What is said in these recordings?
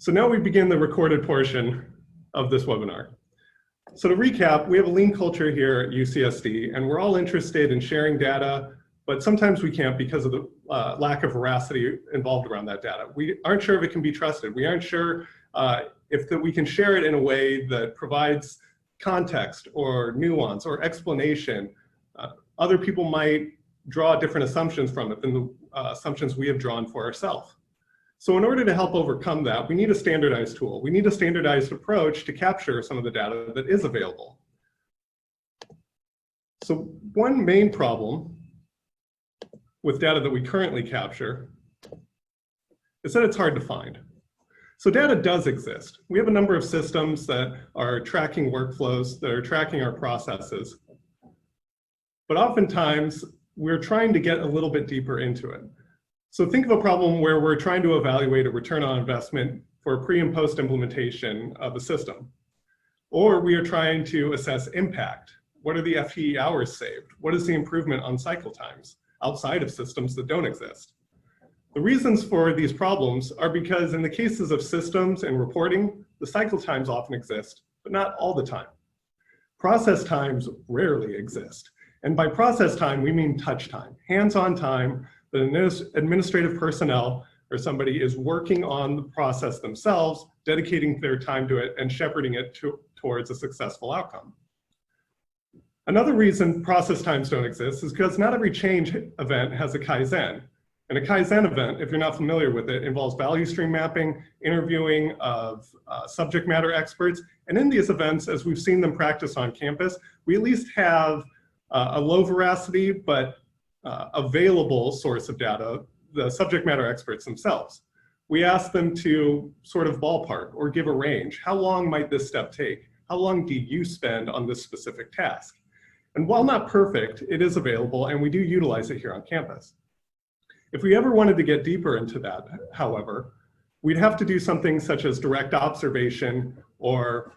So now we begin the recorded portion of this webinar. So to recap, we have a lean culture here at UCSD, and we're all interested in sharing data, but sometimes we can't because of the lack of veracity involved around that data. We aren't sure if it can be trusted. We aren't sure if we can share it in a way that provides context or nuance or explanation. Other people might draw different assumptions from it than the assumptions we have drawn for ourselves. So in order to help overcome that, we need a standardized tool. We need a standardized approach to capture some of the data that is available. So one main problem with data that we currently capture is that it's hard to find. So data does exist. We have a number of systems that are tracking workflows, that are tracking our processes. But oftentimes, we're trying to get a little bit deeper into it. So think of a problem where we're trying to evaluate a return on investment for pre and post implementation of a system. Or we are trying to assess impact. What are the FTE hours saved? What is the improvement on cycle times outside of systems that don't exist? The reasons for these problems are because in the cases of systems and reporting, the cycle times often exist, but not all the time. Process times rarely exist. And by process time, we mean touch time, hands-on time. The administrative personnel or somebody is working on the process themselves, dedicating their time to it and shepherding it towards a successful outcome. Another reason process times don't exist is because not every change event has a Kaizen. And a Kaizen event, if you're not familiar with it, involves value stream mapping, interviewing of subject matter experts. And in these events, as we've seen them practice on campus, we at least have a low veracity, but available source of data, the subject matter experts themselves. We ask them to sort of ballpark or give a range. How long might this step take? How long do you spend on this specific task? And while not perfect, it is available and we do utilize it here on campus. If we ever wanted to get deeper into that, however, we'd have to do something such as direct observation or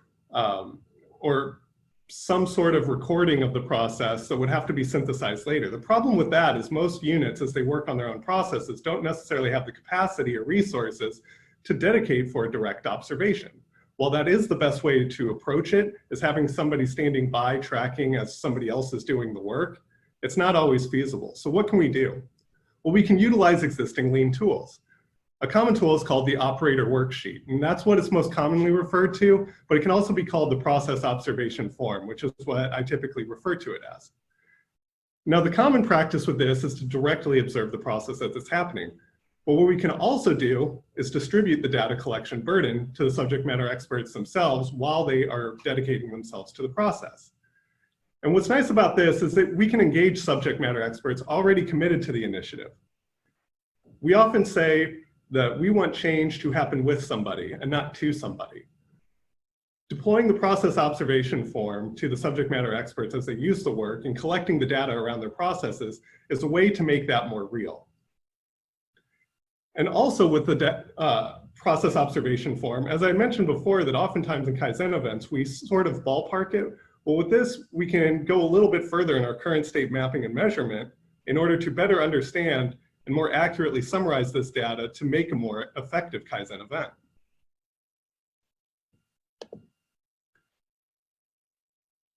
some sort of recording of the process that would have to be synthesized later. The problem with that is most units, as they work on their own processes, don't necessarily have the capacity or resources to dedicate for direct observation. While that is the best way to approach it, is having somebody standing by tracking as somebody else is doing the work, it's not always feasible. So what can we do? Well, we can utilize existing lean tools. A common tool is called the Operator Worksheet, and that's what it's most commonly referred to, but it can also be called the Process Observation Form, which is what I typically refer to it as. Now, the common practice with this is to directly observe the process as it's happening, but what we can also do is distribute the data collection burden to the subject matter experts themselves while they are dedicating themselves to the process. And what's nice about this is that we can engage subject matter experts already committed to the initiative. We often say that we want change to happen with somebody and not to somebody. Deploying the process observation form to the subject matter experts as they use the work and collecting the data around their processes is a way to make that more real. And also with the process observation form, as I mentioned before, that oftentimes in Kaizen events, we sort of ballpark it. Well, with this, we can go a little bit further in our current state mapping and measurement in order to better understand and more accurately summarize this data to make a more effective Kaizen event.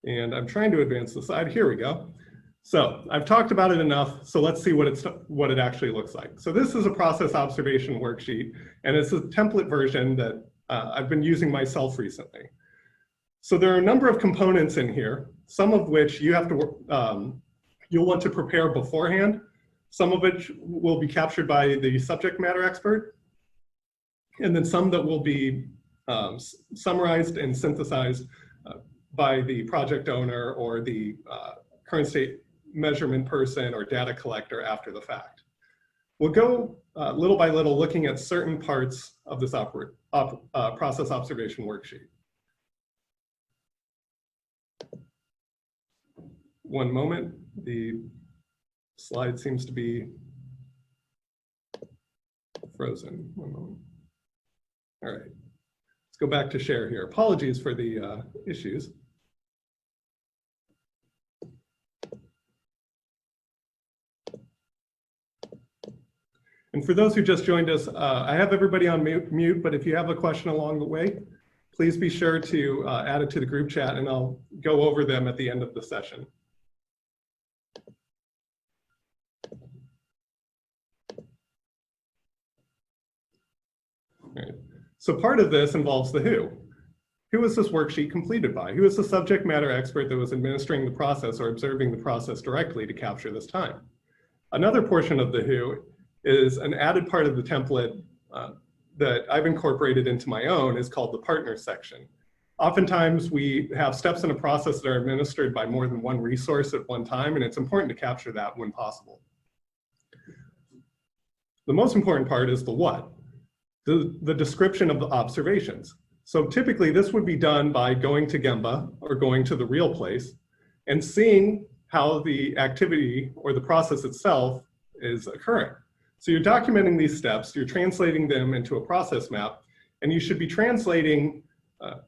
And I'm trying to advance the slide. Here we go. So I've talked about it enough, so let's see what it actually looks like. So this is a process observation worksheet, and it's a template version that I've been using myself recently. So there are a number of components in here, some of which you have to, you'll want to prepare beforehand. Some of it will be captured by the subject matter expert, and then some that will be summarized and synthesized by the project owner or the current state measurement person or data collector after the fact. We'll go little by little looking at certain parts of this process observation worksheet. One moment, the slide seems to be frozen. One moment. All right, let's go back to share here. Apologies for the issues. And for those who just joined us, I have everybody on mute, but if you have a question along the way, please be sure to add it to the group chat and I'll go over them at the end of the session. All right. So part of this involves the who. Who is this worksheet completed by? Who is the subject matter expert that was administering the process or observing the process directly to capture this time? Another portion of the who is an added part of the template that I've incorporated into my own is called the partner section. Oftentimes we have steps in a process that are administered by more than one resource at one time, and it's important to capture that when possible. The most important part is the what, the description of the observations. So typically this would be done by going to Gemba or going to the real place and seeing how the activity or the process itself is occurring. So you're documenting these steps, you're translating them into a process map, and you should be translating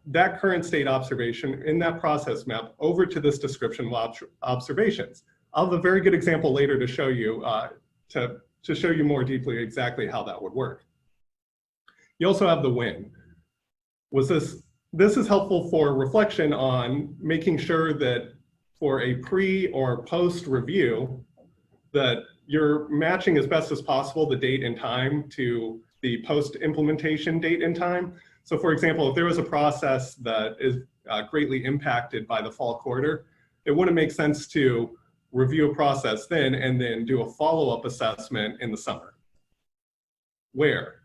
that current state observation in that process map over to this description of observations. I'll have a very good example later to show you, to show you more deeply exactly how that would work. You also have the when. This is helpful for reflection on making sure that for a pre or post review that you're matching as best as possible the date and time to the post implementation date and time. So for example, if there was a process that is greatly impacted by the fall quarter, it wouldn't make sense to review a process then and then do a follow-up assessment in the summer. Where?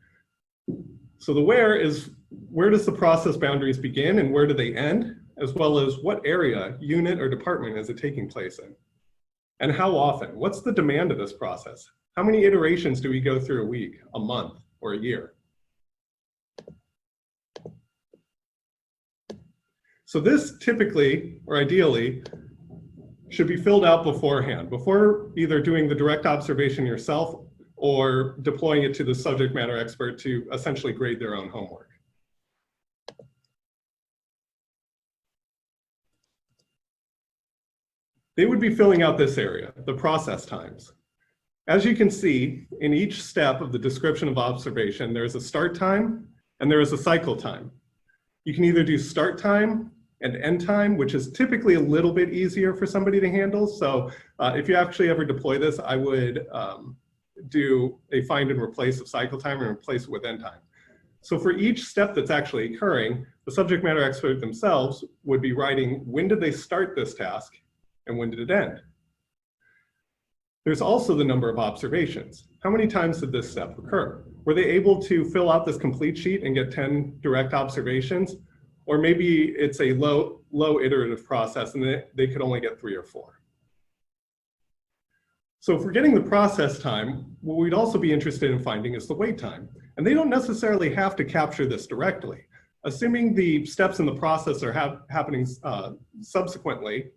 So the where is, where does the process boundaries begin and where do they end, as well as what area, unit, or department is it taking place in? And how often? What's the demand of this process? How many iterations do we go through a week, a month, or a year? So this typically, or ideally, should be filled out beforehand, before either doing the direct observation yourself or deploying it to the subject matter expert to essentially grade their own homework. They would be filling out this area, the process times. As you can see, in each step of the description of observation, there's a start time and there is a cycle time. You can either do start time and end time, which is typically a little bit easier for somebody to handle. So if you actually ever deploy this, I would do a find and replace of cycle time and replace it with end time. So for each step that's actually occurring, the subject matter expert themselves would be writing when did they start this task and when did it end. There's also the number of observations. How many times did this step occur? Were they able to fill out this complete sheet and get 10 direct observations? Or maybe it's a low iterative process and they could only get 3 or 4. So if we're getting the process time, what we'd also be interested in finding is the wait time. And they don't necessarily have to capture this directly. Assuming the steps in the process are happening subsequently,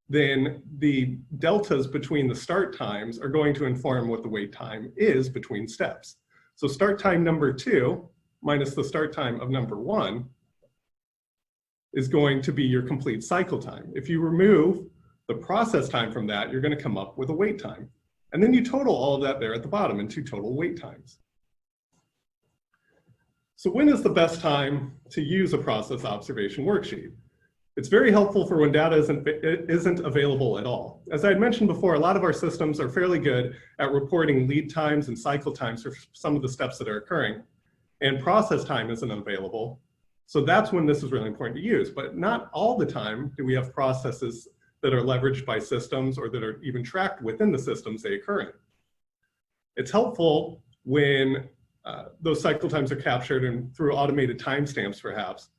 then the deltas between the start times are going to inform what the wait time is between steps. So start time number 2 minus the start time of number 1 is going to be your complete cycle time. If you remove the process time from that, you're going to come up with a wait time. And then you total all of that there at the bottom into total wait times. So when is the best time to use a process observation worksheet? It's very helpful for when data isn't available at all. As I had mentioned before, a lot of our systems are fairly good at reporting lead times and cycle times for some of the steps that are occurring, and process time isn't available. So that's when this is really important to use, but not all the time do we have processes that are leveraged by systems or that are even tracked within the systems they occur in. It's helpful when those cycle times are captured and through automated timestamps perhaps,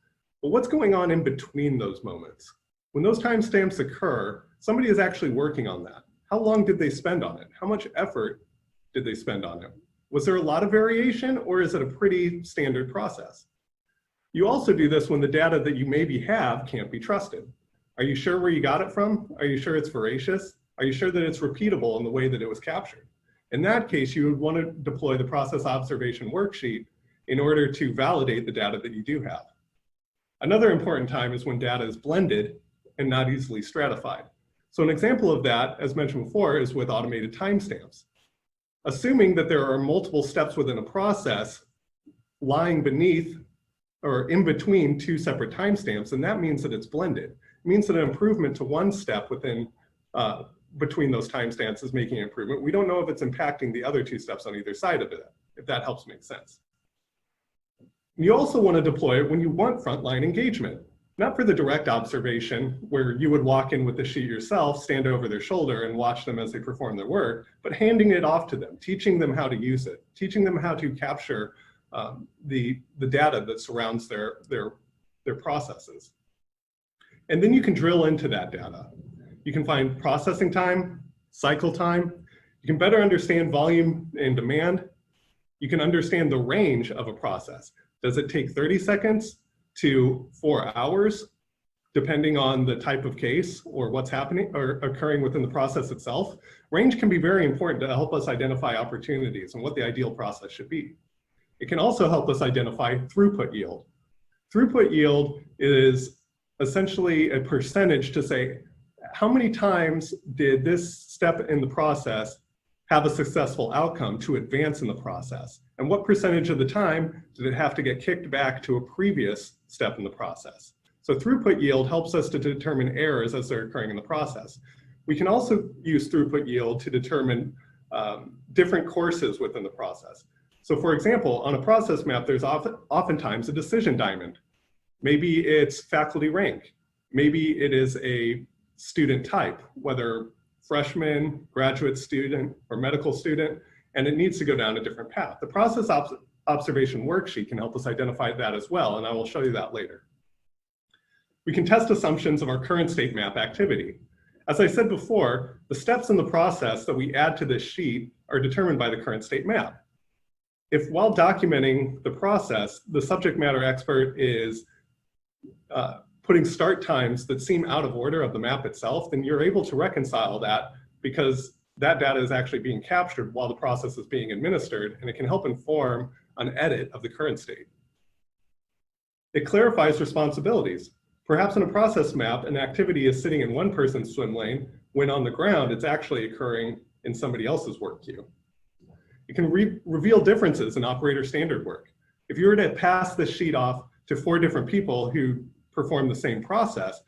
but what's going on in between those moments? When those timestamps occur, somebody is actually working on that. How long did they spend on it? How much effort did they spend on it? Was there a lot of variation or is it a pretty standard process? You also do this when the data that you maybe have can't be trusted. Are you sure where you got it from? Are you sure it's veracious? Are you sure that it's repeatable in the way that it was captured? In that case, you would want to deploy the process observation worksheet in order to validate the data that you do have. Another important time is when data is blended and not easily stratified. So an example of that, as mentioned before, is with automated timestamps. assuming that there are multiple steps within a process lying beneath or in between two separate timestamps, and that means that it's blended. It means that an improvement to one step within between those timestamps is making an improvement. We don't know if it's impacting the other two steps on either side of it, if that helps make sense. You also want to deploy it when you want frontline engagement, not for the direct observation where you would walk in with the sheet yourself, stand over their shoulder and watch them as they perform their work, but handing it off to them, teaching them how to use it, teaching them how to capture the data that surrounds their processes. And then you can drill into that data. You can find processing time, cycle time. You can better understand volume and demand. You can understand the range of a process. Does it take 30 seconds to 4 hours, depending on the type of case or what's happening or occurring within the process itself? Range can be very important to help us identify opportunities and what the ideal process should be. It can also help us identify throughput yield. Throughput yield is essentially a percentage to say, how many times did this step in the process have a successful outcome to advance in the process? And what percentage of the time did it have to get kicked back to a previous step in the process? So throughput yield helps us to determine errors as they're occurring in the process. We can also use throughput yield to determine different courses within the process. So for example, on a process map, there's oftentimes a decision diamond. Maybe it's faculty rank. Maybe it is a student type, whether freshman, graduate student, or medical student, and it needs to go down a different path. The process observation worksheet can help us identify that as well, and I will show you that later. We can test assumptions of our current state map activity. As I said before, the steps in the process that we add to this sheet are determined by the current state map. If while documenting the process, the subject matter expert is putting start times that seem out of order of the map itself, then you're able to reconcile that because that data is actually being captured while the process is being administered, and it can help inform an edit of the current state. It clarifies responsibilities. Perhaps in a process map, an activity is sitting in one person's swim lane, when on the ground, it's actually occurring in somebody else's work queue. It can reveal differences in operator standard work. If you were to pass this sheet off to 4 different people who perform the same process,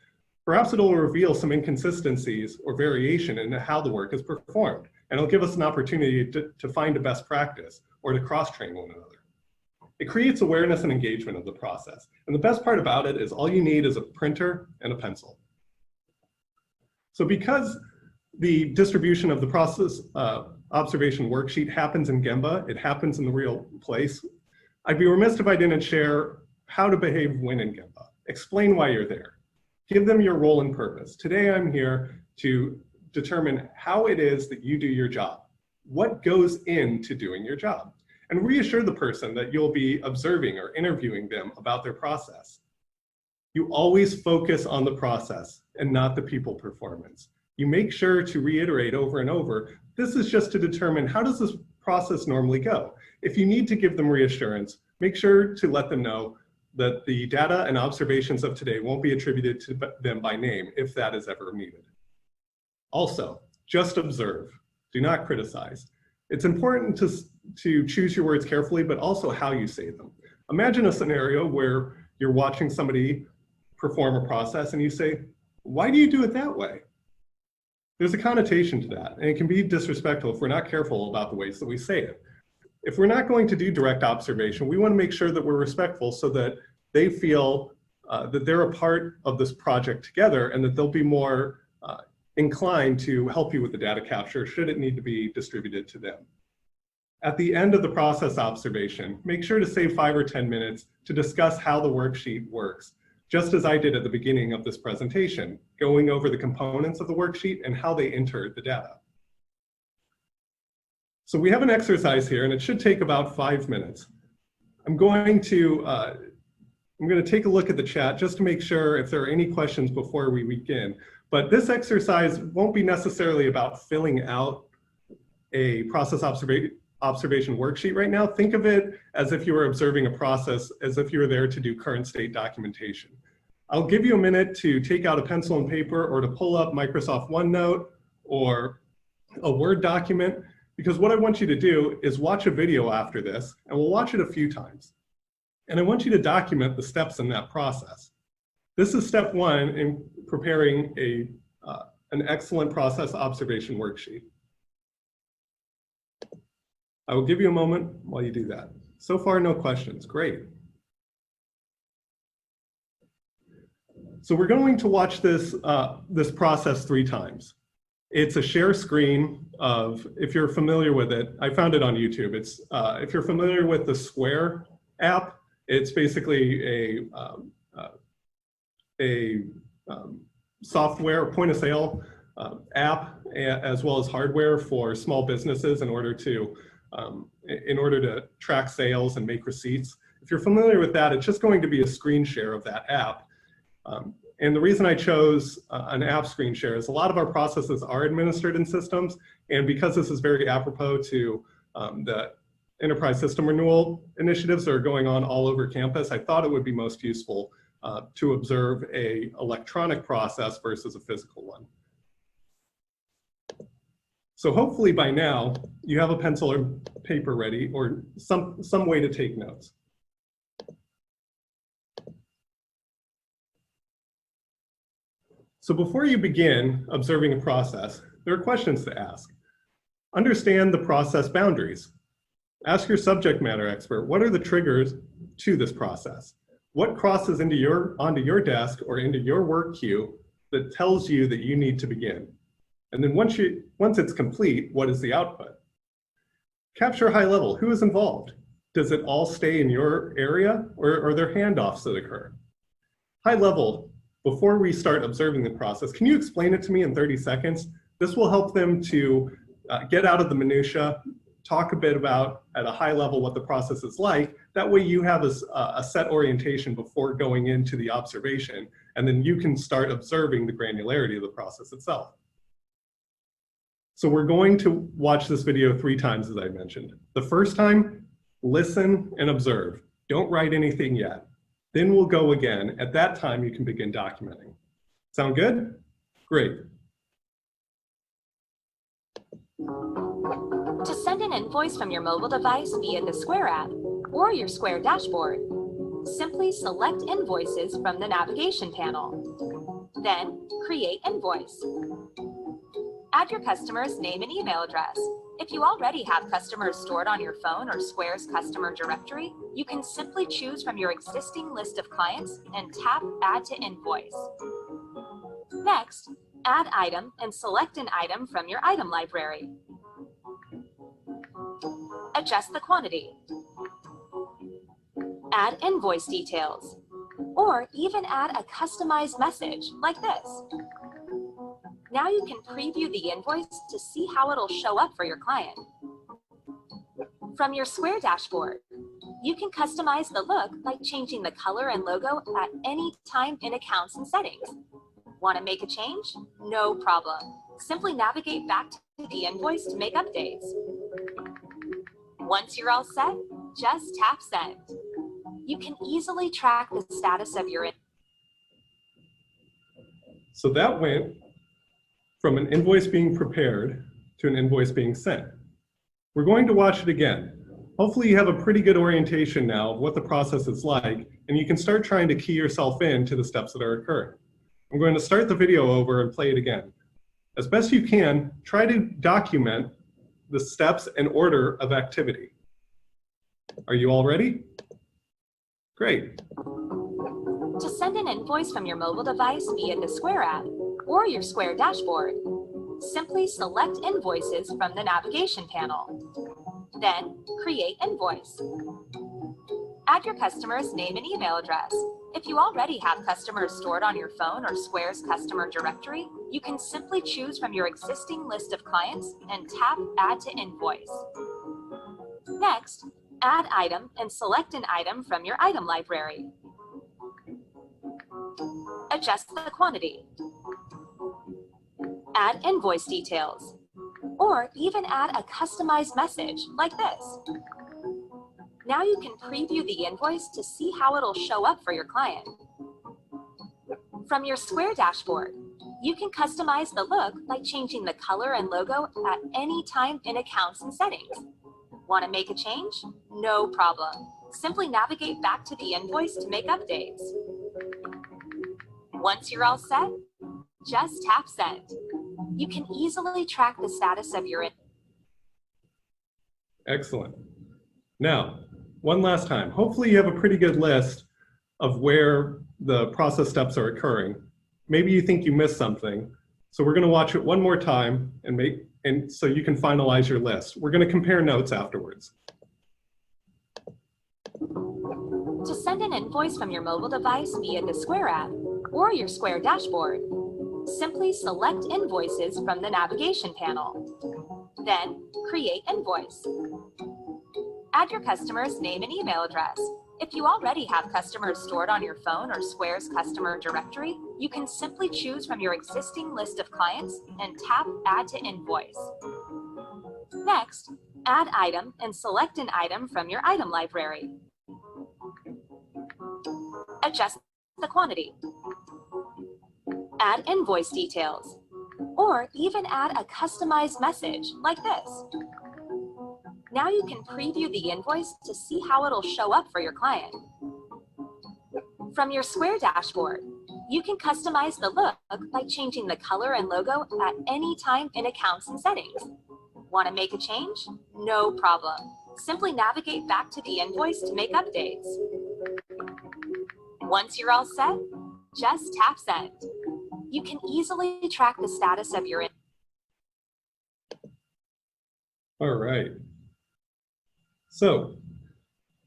perhaps it'll reveal some inconsistencies or variation in how the work is performed, and it'll give us an opportunity to find a best practice or to cross-train one another. It creates awareness and engagement of the process, and the best part about it is all you need is a printer and a pencil. So because the distribution of the process observation worksheet happens in Gemba, it happens in the real place, I'd be remiss if I didn't share how to behave when in Gemba. Explain why you're there. Give them your role and purpose. Today I'm here to determine how it is that you do your job. What goes into doing your job? And reassure the person that you'll be observing or interviewing them about their process. You always focus on the process and not the people performance. You make sure to reiterate over and over, this is just to determine how does this process normally go? If you need to give them reassurance, make sure to let them know that the data and observations of today won't be attributed to them by name if that is ever needed. Also, just observe, do not criticize. It's important to choose your words carefully, but also how you say them. Imagine a scenario where you're watching somebody perform a process and you say, why do you do it that way? There's a connotation to that, and it can be disrespectful if we're not careful about the ways that we say it. If we're not going to do direct observation, we want to make sure that we're respectful so that they feel that they're a part of this project together and that they'll be more inclined to help you with the data capture should it need to be distributed to them. At the end of the process observation, make sure to save 5 or 10 minutes to discuss how the worksheet works, just as I did at the beginning of this presentation, going over the components of the worksheet and how they enter the data. So we have an exercise here, and it should take about 5 minutes. I'm going to take a look at the chat just to make sure if there are any questions before we begin. But this exercise won't be necessarily about filling out a process observation worksheet right now. Think of it as if you were observing a process, as if you were there to do current state documentation. I'll give you a minute to take out a pencil and paper or to pull up Microsoft OneNote or a Word document because what I want you to do is watch a video after this, and we'll watch it a few times. And I want you to document the steps in that process. This is step one in preparing an excellent process observation worksheet. I will give you a moment while you do that. So far, no questions. Great. So we're going to watch this, this process 3 times. It's a share screen of, if you're familiar with it, I found it on YouTube. It's, if you're familiar with the Square app, it's basically a software, point of sale app, as well as hardware for small businesses in order to track sales and make receipts. If you're familiar with that, it's just going to be a screen share of that app. And the reason I chose an app screen share is a lot of our processes are administered in systems, and because this is very apropos to the enterprise system renewal initiatives that are going on all over campus, I thought it would be most useful to observe an electronic process versus a physical one. So hopefully by now you have a pencil or paper ready, or some way to take notes. So before you begin observing a process, there are questions to ask. Understand the process boundaries. Ask your subject matter expert, what are the triggers to this process? What crosses onto your desk or into your work queue that tells you that you need to begin? And then once it's complete, what is the output? Capture high level, who is involved? Does it all stay in your area, or are there handoffs that occur? High level, before we start observing the process, can you explain it to me in 30 seconds? This will help them to get out of the minutia, talk a bit about at a high level what the process is like. That way you have a set orientation before going into the observation, and then you can start observing the granularity of the process itself. So we're going to watch this video 3 times, as I mentioned. The first time, listen and observe. Don't write anything yet. Then we'll go again. At that time, you can begin documenting. Sound good? Great. To send an invoice from your mobile device via the Square app or your Square dashboard, simply select Invoices from the navigation panel. Then, create Invoice. Add your customer's name and email address. If you already have customers stored on your phone or Square's customer directory, you can simply choose from your existing list of clients and tap Add to Invoice. Next, add item and select an item from your item library. Adjust the quantity. Add invoice details, or even add a customized message like this. Now you can preview the invoice to see how it'll show up for your client. From your Square dashboard, you can customize the look by changing the color and logo at any time in Accounts and Settings. Want to make a change? No problem. Simply navigate back to the invoice to make updates. Once you're all set, just tap Send. You can easily track the status of your invoice. So that went from an invoice being prepared to an invoice being sent. We're going to watch it again. Hopefully you have a pretty good orientation now of what the process is like, and you can start trying to key yourself in to the steps that are occurring. I'm going to start the video over and play it again. As best you can, try to document the steps and order of activity. Are you all ready? Great. To send an invoice from your mobile device via the Square app or your Square dashboard, simply select Invoices from the navigation panel. Then, create Invoice. Add your customer's name and email address. If you already have customers stored on your phone or Square's customer directory, you can simply choose from your existing list of clients and tap Add to Invoice. Next, add item and select an item from your item library. Adjust the quantity. Add invoice details, or even add a customized message like this. Now you can preview the invoice to see how it'll show up for your client. From your Square dashboard, You can customize the look by changing the color and logo at any time in Accounts and Settings. Want to make a change? No problem. Simply navigate back to the invoice to make updates. Once you're all set, just tap Send. You can easily track the status of your invoice. Excellent. Now, one last time. Hopefully you have a pretty good list of where the process steps are occurring. Maybe you think you missed something. So we're going to watch it one more time and so you can finalize your list. We're going to compare notes afterwards. To send an invoice from your mobile device via the Square app or your Square dashboard, simply select Invoices from the navigation panel. Then, create invoice. Add your customer's name and email address. If you already have customers stored on your phone or Square's customer directory, you can simply choose from your existing list of clients and tap Add to Invoice. Next, add item and select an item from your item library. Adjust the quantity. Add invoice details, or even add a customized message like this. Now you can preview the invoice to see how it'll show up for your client. From your Square dashboard, you can customize the look by changing the color and logo at any time in Accounts and Settings. Want to make a change? No problem. Simply navigate back to the invoice to make updates. Once you're all set, just tap Send. You can easily track the status of your invoice. All right. So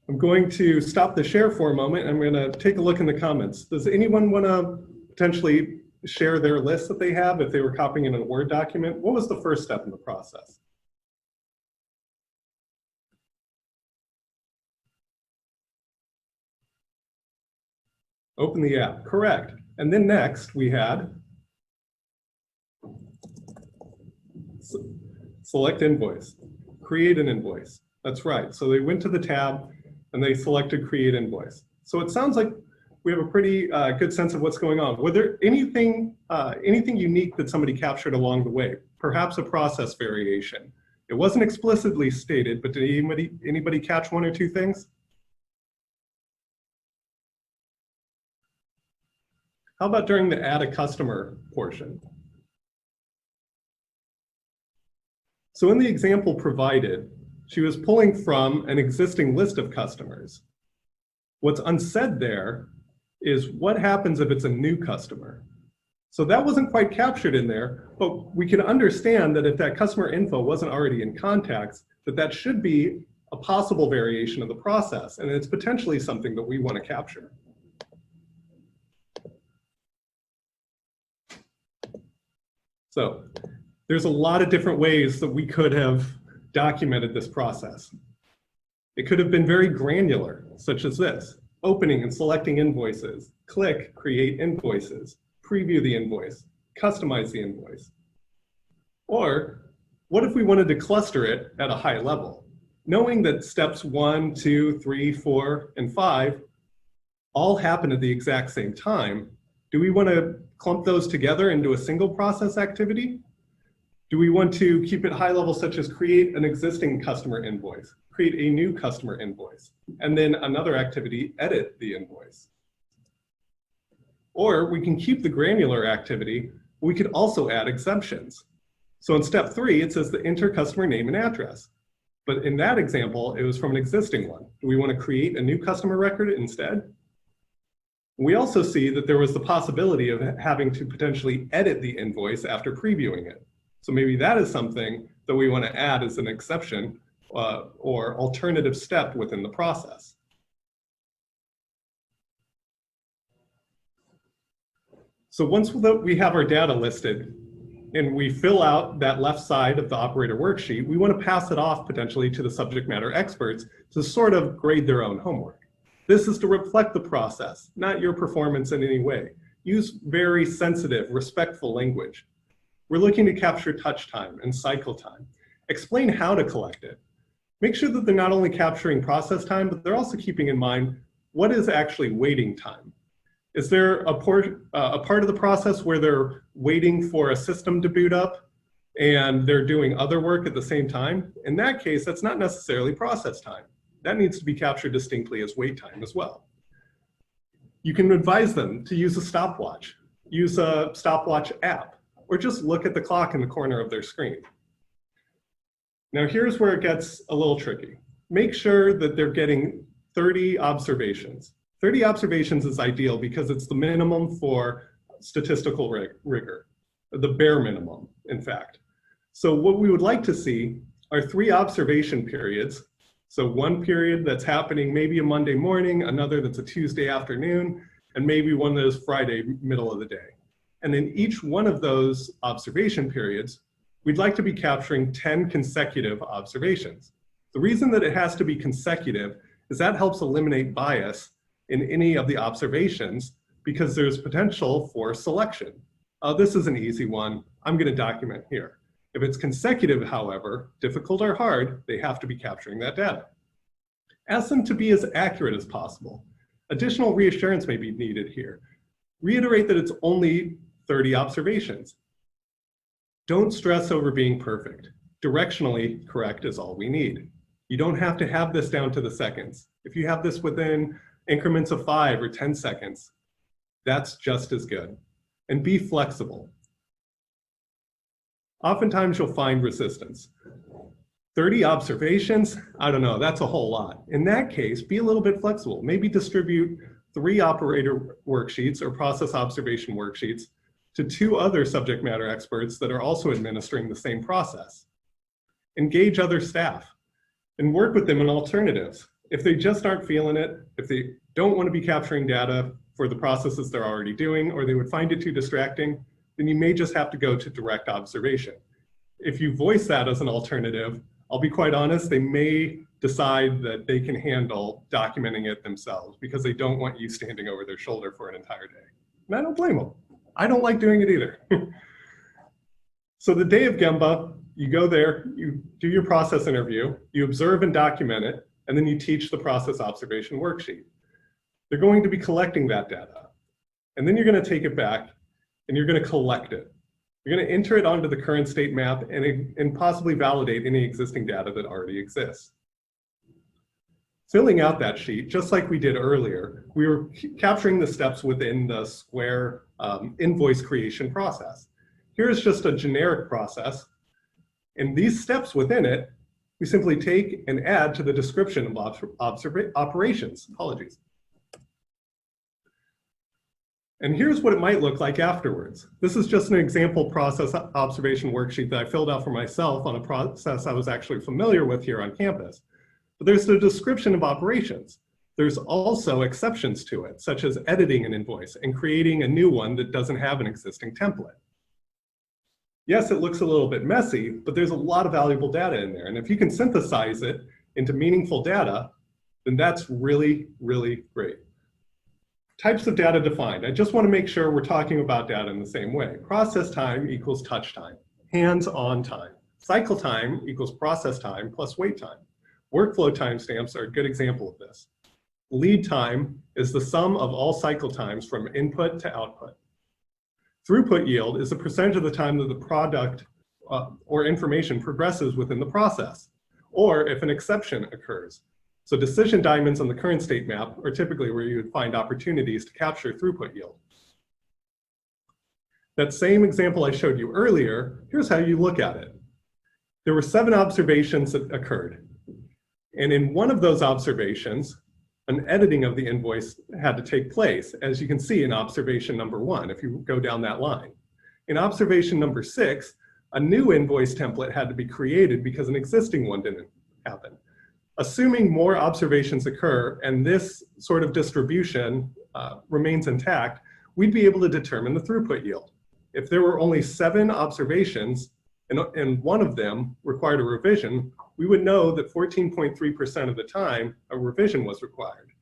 I'm going to stop the share for a moment. I'm going to take a look in the comments. Does anyone want to potentially share their list that they have if they were copying in a Word document? What was the first step in the process? Open the app, correct. And then next we had select invoice, create an invoice. That's right. So they went to the tab and they selected create invoice. So it sounds like we have a pretty good sense of what's going on. Was there anything unique that somebody captured along the way? Perhaps a process variation. It wasn't explicitly stated, but did anybody catch one or two things? How about during the add a customer portion? So in the example provided, she was pulling from an existing list of customers. What's unsaid there is what happens if it's a new customer. So that wasn't quite captured in there, but we can understand that if that customer info wasn't already in contacts, that should be a possible variation of the process, and it's potentially something that we want to capture. So there's a lot of different ways that we could have documented this process. It could have been very granular, such as this: opening and selecting invoices, click create invoices, preview the invoice, customize the invoice. Or what if we wanted to cluster it at a high level, knowing that steps 1, 2, 3, 4, and 5 all happen at the exact same time? Do we want to clump those together into a single process activity? Do we want to keep it high level, such as create an existing customer invoice, create a new customer invoice, and then another activity, edit the invoice? Or we can keep the granular activity. We could also add exemptions. So in step 3, it says the enter customer name and address. But in that example, it was from an existing one. Do we want to create a new customer record instead? We also see that there was the possibility of having to potentially edit the invoice after previewing it. So maybe that is something that we want to add as an exception or alternative step within the process. So once we have our data listed and we fill out that left side of the operator worksheet, we want to pass it off potentially to the subject matter experts to sort of grade their own homework. This is to reflect the process, not your performance in any way. Use very sensitive, respectful language. We're looking to capture touch time and cycle time. Explain how to collect it. Make sure that they're not only capturing process time, but they're also keeping in mind what is actually waiting time. Is there a part of the process where they're waiting for a system to boot up and they're doing other work at the same time? In that case, that's not necessarily process time. That needs to be captured distinctly as wait time as well. You can advise them to use a stopwatch, use a stopwatch app, or just look at the clock in the corner of their screen. Now here's where it gets a little tricky. Make sure that they're getting 30 observations. 30 observations is ideal because it's the minimum for statistical rigor, the bare minimum, in fact. So what we would like to see are 3 observation periods. So one period that's happening maybe a Monday morning, another that's a Tuesday afternoon, and maybe one that is Friday middle of the day. And in each one of those observation periods, we'd like to be capturing 10 consecutive observations. The reason that it has to be consecutive is that helps eliminate bias in any of the observations because there's potential for selection. This is an easy one. I'm going to document here. If it's consecutive, however, difficult or hard, they have to be capturing that data. Ask them to be as accurate as possible. Additional reassurance may be needed here. Reiterate that it's only 30 observations. Don't stress over being perfect. Directionally correct is all we need. You don't have to have this down to the seconds. If you have this within increments of 5 or 10 seconds, that's just as good. And be flexible. Oftentimes you'll find resistance. 30 observations, I don't know, that's a whole lot. In that case, be a little bit flexible. Maybe distribute 3 operator worksheets or process observation worksheets to 2 other subject matter experts that are also administering the same process. Engage other staff and work with them on alternatives. If they just aren't feeling it, if they don't want to be capturing data for the processes they're already doing, or they would find it too distracting, then you may just have to go to direct observation. If you voice that as an alternative, I'll be quite honest, they may decide that they can handle documenting it themselves because they don't want you standing over their shoulder for an entire day. And I don't blame them. I don't like doing it either. So the day of Gemba, you go there, you do your process interview, you observe and document it, and then you teach the process observation worksheet. They're going to be collecting that data. And then you're going to take it back and you're going to collect it. You're going to enter it onto the current state map and possibly validate any existing data that already exists. Filling out that sheet, just like we did earlier, we were capturing the steps within the Square invoice creation process. Here's just a generic process. And these steps within it, we simply take and add to the description of operations. Apologies. And here's what it might look like afterwards. This is just an example process observation worksheet that I filled out for myself on a process I was actually familiar with here on campus. But there's the description of operations. There's also exceptions to it, such as editing an invoice and creating a new one that doesn't have an existing template. Yes, it looks a little bit messy, but there's a lot of valuable data in there. And if you can synthesize it into meaningful data, then that's really, really great. Types of data defined. I just want to make sure we're talking about data in the same way. Process time equals touch time. Hands-on time. Cycle time equals process time plus wait time. Workflow timestamps are a good example of this. Lead time is the sum of all cycle times from input to output. Throughput yield is the percentage of the time that the product or information progresses within the process, or if an exception occurs. So decision diamonds on the current state map are typically where you would find opportunities to capture throughput yield. That same example I showed you earlier, here's how you look at it. There were 7 observations that occurred. And in one of those observations, an editing of the invoice had to take place, as you can see in observation number 1, if you go down that line. In observation number 6, a new invoice template had to be created because an existing one didn't happen. Assuming more observations occur and this sort of distribution remains intact, we'd be able to determine the throughput yield. If there were only 7 observations and one of them required a revision, we would know that 14.3% of the time a revision was required.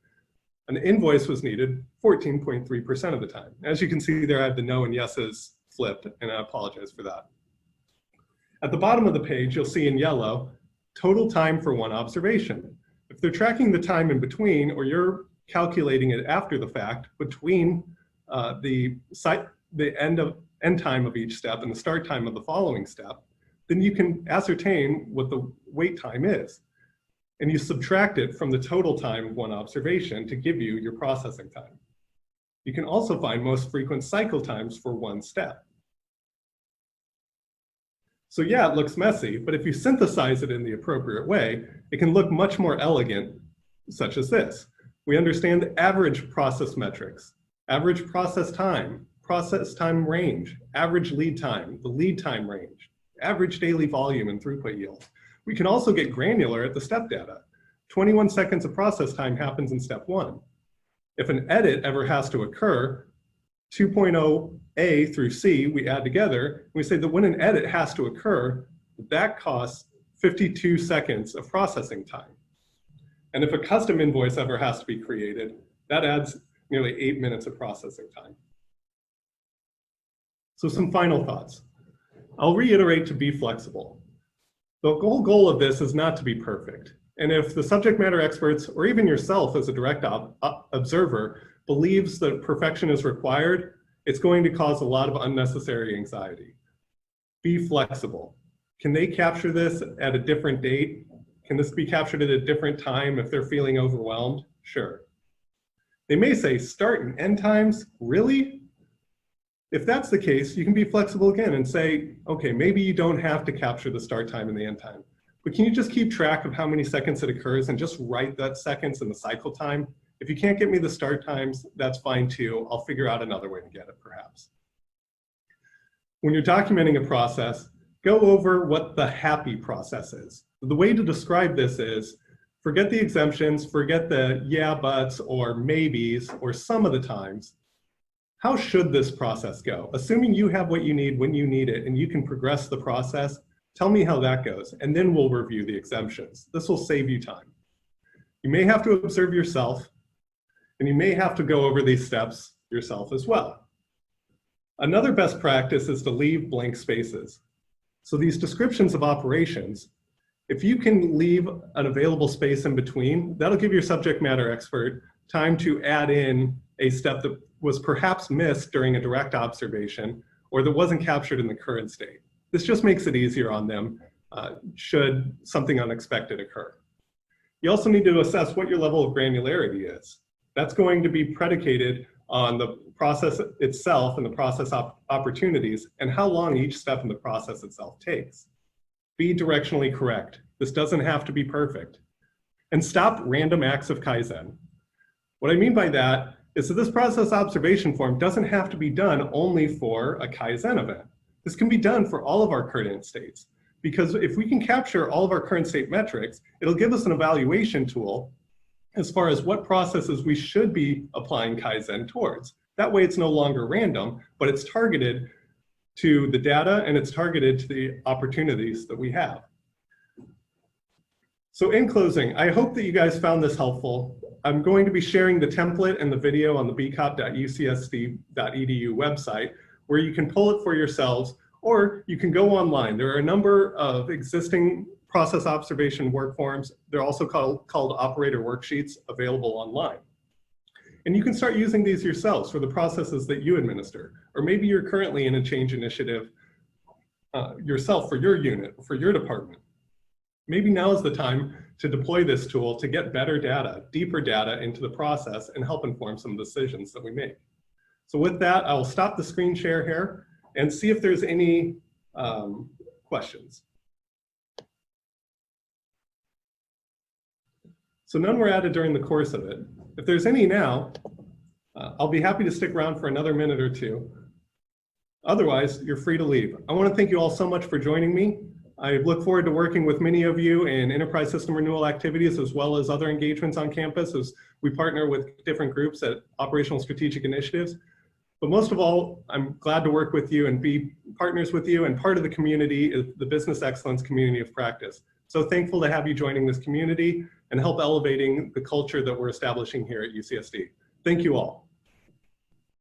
An invoice was needed 14.3% of the time. As you can see there, I have the no and yeses flipped, and I apologize for that. At the bottom of the page, you'll see in yellow, total time for one observation. If they're tracking the time in between, or you're calculating it after the fact between the end time of each step and the start time of the following step, then you can ascertain what the wait time is. And you subtract it from the total time of one observation to give you your processing time. You can also find most frequent cycle times for one step. So yeah, it looks messy, but if you synthesize it in the appropriate way, it can look much more elegant, such as this. We understand the average process metrics, average process time range, average lead time, the lead time range, average daily volume and throughput yield. We can also get granular at the step data. 21 seconds of process time happens in step 1. If an edit ever has to occur, 2.0A through C, we add together, we say that when an edit has to occur, that costs 52 seconds of processing time. And if a custom invoice ever has to be created, that adds nearly 8 minutes of processing time. So some final thoughts. I'll reiterate to be flexible. The whole goal of this is not to be perfect. And if the subject matter experts, or even yourself as a direct observer, believes that perfection is required, it's going to cause a lot of unnecessary anxiety. Be flexible. Can they capture this at a different date? Can this be captured at a different time if they're feeling overwhelmed? Sure. They may say start and end times, really? If that's the case, you can be flexible again and say, okay, maybe you don't have to capture the start time and the end time, but can you just keep track of how many seconds it occurs and just write that seconds and the cycle time? If you can't get me the start times, that's fine too. I'll figure out another way to get it perhaps. When you're documenting a process, go over what the happy process is. The way to describe this is, forget the exemptions, forget the yeah, buts, or maybes, or some of the times. How should this process go? Assuming you have what you need when you need it and you can progress the process, tell me how that goes, and then we'll review the exemptions. This will save you time. You may have to observe yourself, and you may have to go over these steps yourself as well. Another best practice is to leave blank spaces. So these descriptions of operations, if you can leave an available space in between, that'll give your subject matter expert time to add in a step that was perhaps missed during a direct observation or that wasn't captured in the current state. This just makes it easier on them should something unexpected occur. You also need to assess what your level of granularity is. That's going to be predicated on the process itself and the process opportunities and how long each step in the process itself takes. Be directionally correct. This doesn't have to be perfect. And stop random acts of Kaizen. What I mean by that is that this process observation form doesn't have to be done only for a Kaizen event. This can be done for all of our current states, because if we can capture all of our current state metrics, it'll give us an evaluation tool as far as what processes we should be applying Kaizen towards. That way it's no longer random, but it's targeted to the data and it's targeted to the opportunities that we have. So in closing, I hope that you guys found this helpful. I'm going to be sharing the template and the video on the bcop.ucsd.edu website, where you can pull it for yourselves, or you can go online. There are a number of existing process observation work forms. They're also called Operator Worksheets, available online. And you can start using these yourselves for the processes that you administer. Or maybe you're currently in a change initiative yourself for your unit, for your department. Maybe now is the time to deploy this tool to get better data, deeper data into the process and help inform some decisions that we make. So with that, I'll stop the screen share here and see if there's any questions. So none were added during the course of it. If there's any now, I'll be happy to stick around for another minute or two. Otherwise, you're free to leave. I want to thank you all so much for joining me. I look forward to working with many of you in enterprise system renewal activities, as well as other engagements on campus as we partner with different groups at operational strategic initiatives. But most of all, I'm glad to work with you and be partners with you, and part of the community, the business excellence community of practice. So thankful to have you joining this community and help elevating the culture that we're establishing here at UCSD. Thank you all.